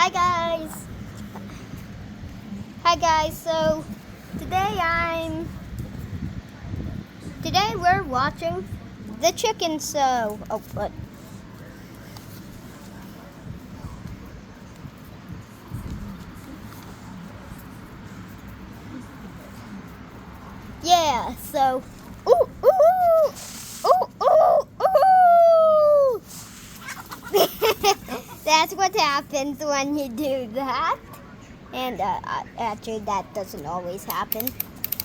Hi guys. Hi guys. So today we're watching the chicken show. Oh, but yeah. So ooh ooh ooh ooh ooh. That's what happens when you do that. And actually, that doesn't always happen.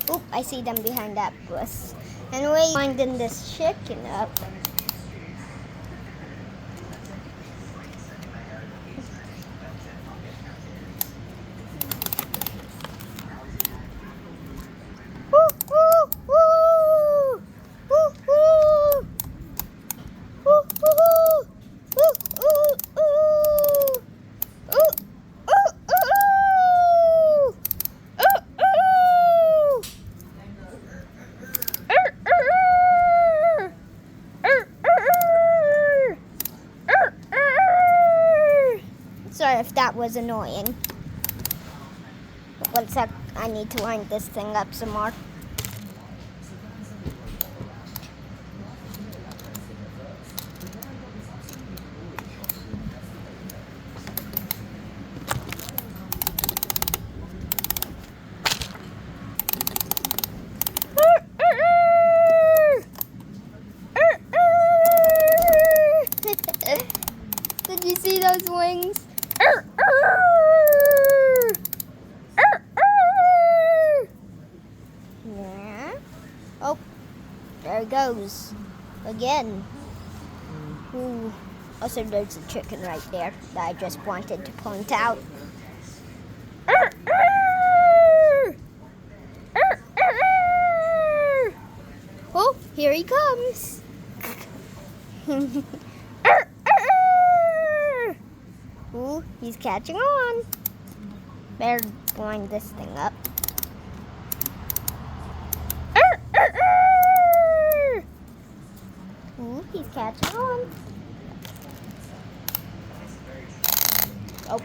Oop, I see them behind that bus. Anyway, winding this chicken up. Woo, woo, woo! Woo, woo! Woo, woo! Woo, ooh, ooh! Ooh, ooh, ooh! Ooh, ooh! Sorry if that was annoying. One sec, I need to wind this thing up some more. Did you see those wings? Yeah. Oh, there it goes. Again. Ooh. Also, there's a chicken right there that I just wanted to point out. Oh, here he comes. Ooh, he's catching on. Better wind this thing up. Ooh, he's catching on. Oh.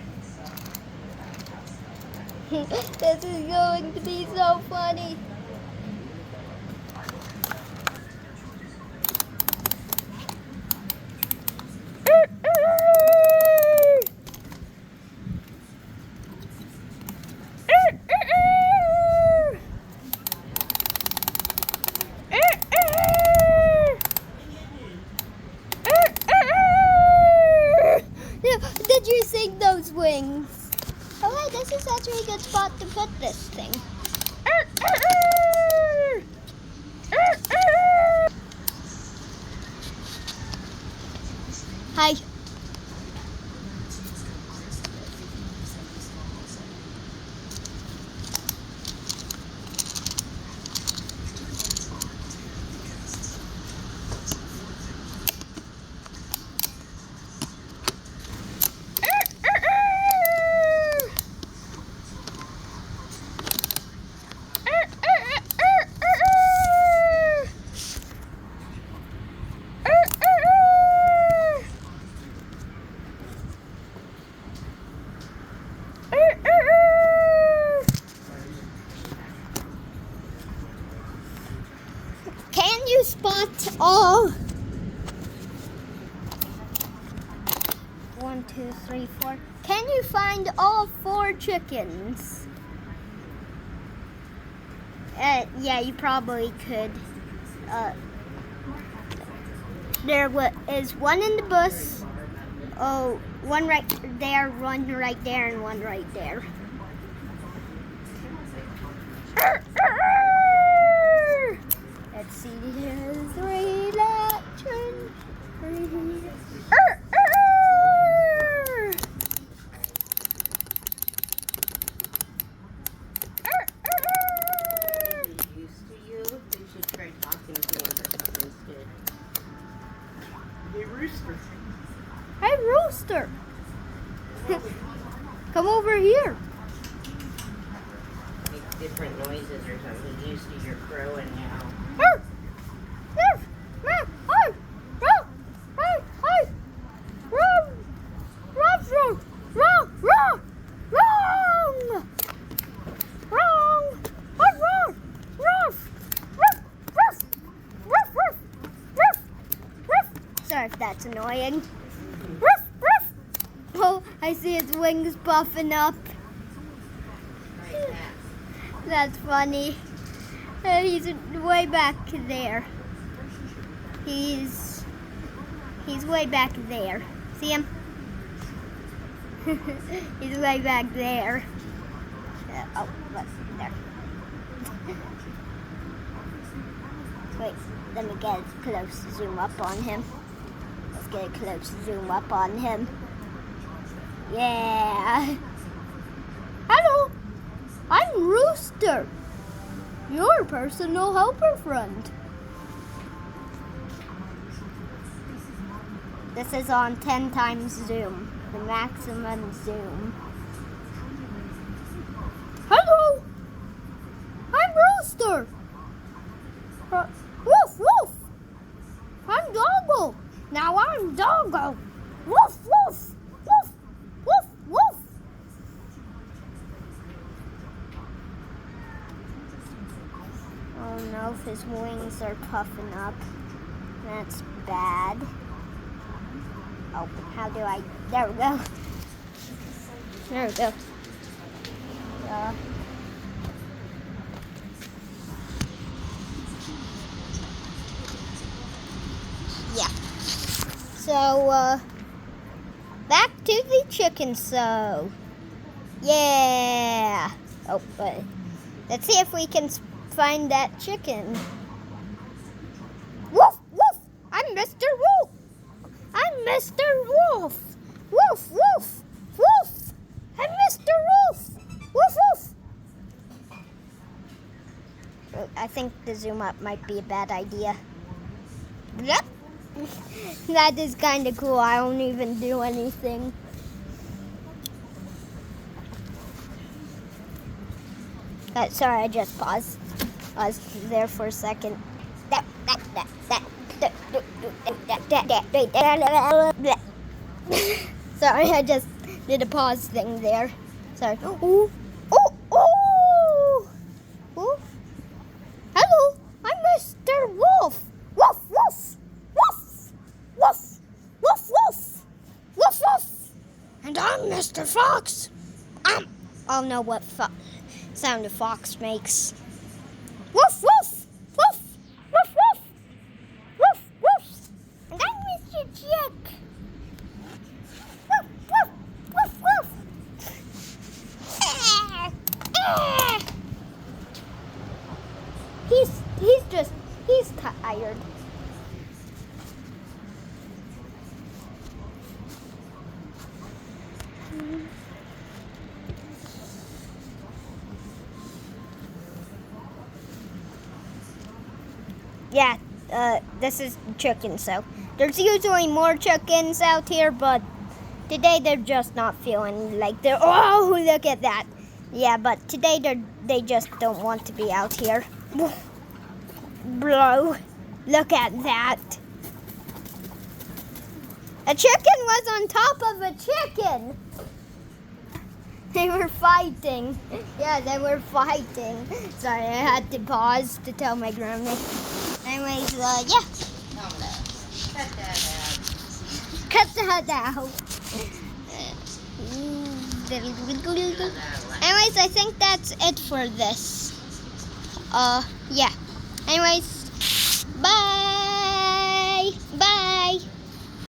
This is going to be so funny. Did you see those wings? Oh, hey, this is actually a good spot to put this thing. Hi. Can you spot all? 1, 2, 3, 4. Can you find all 4 chickens? Yeah, you probably could. There is one in the bus. Oh, one right there, one right there, and one right there. Let's see, there's 3 elections. Hey, Rooster. Hey, Rooster. Come over here. Make different noises or something. He's used to your crowing now. I see his wings puffing up. Like that. That's funny. He's way back there. He's way back there. See him? He's way back there. Oh, look, there. Wait, let me get a close zoom up on him. Let's get a close zoom up on him. Yeah. Hello, I'm Rooster, your personal helper friend. This is on 10 times zoom, the maximum zoom. Hello, I'm Rooster. Woof, woof. I'm Doggo. Now I'm Doggo. Woof, woof. Woof, woof, woof. Oh no, if his wings are puffing up. That's bad. Oh, how do I? There we go. There we go. Yeah. So, back to the chicken so. Yeah. Oh, but let's see if we can find that chicken. Woof, woof. I'm Mr. Wolf. I'm Mr. Wolf. Woof, woof, woof. I'm Mr. Wolf. Woof, woof. I think the zoom up might be a bad idea. Yep. That is kind of cool. I don't even do anything. Sorry, I just paused. I was there for a second. Sorry, I just did a pause thing there. Sorry. Ooh. Oh, oh. Ooh. Hello, I'm Mr. Wolf. Woof, woof. Woof, woof, woof, woof. Woof, woof. And I'm Mr. Fox. Oh no, what sound a fox makes. Woof, woof, woof, woof, woof, woof, woof. And I'm Mr. Chick. Woof, woof, woof, woof. He's tired. Yeah, this is chicken, so there's usually more chickens out here, but today they're just not feeling like they're, oh, look at that. Yeah, but today they just don't want to be out here. Bro, look at that. A chicken was on top of a chicken. They were fighting. Yeah, they were fighting. Sorry, I had to pause to tell my grandma. Anyways, yeah. Cut that out. Anyways, I think that's it for this. Yeah. Anyways,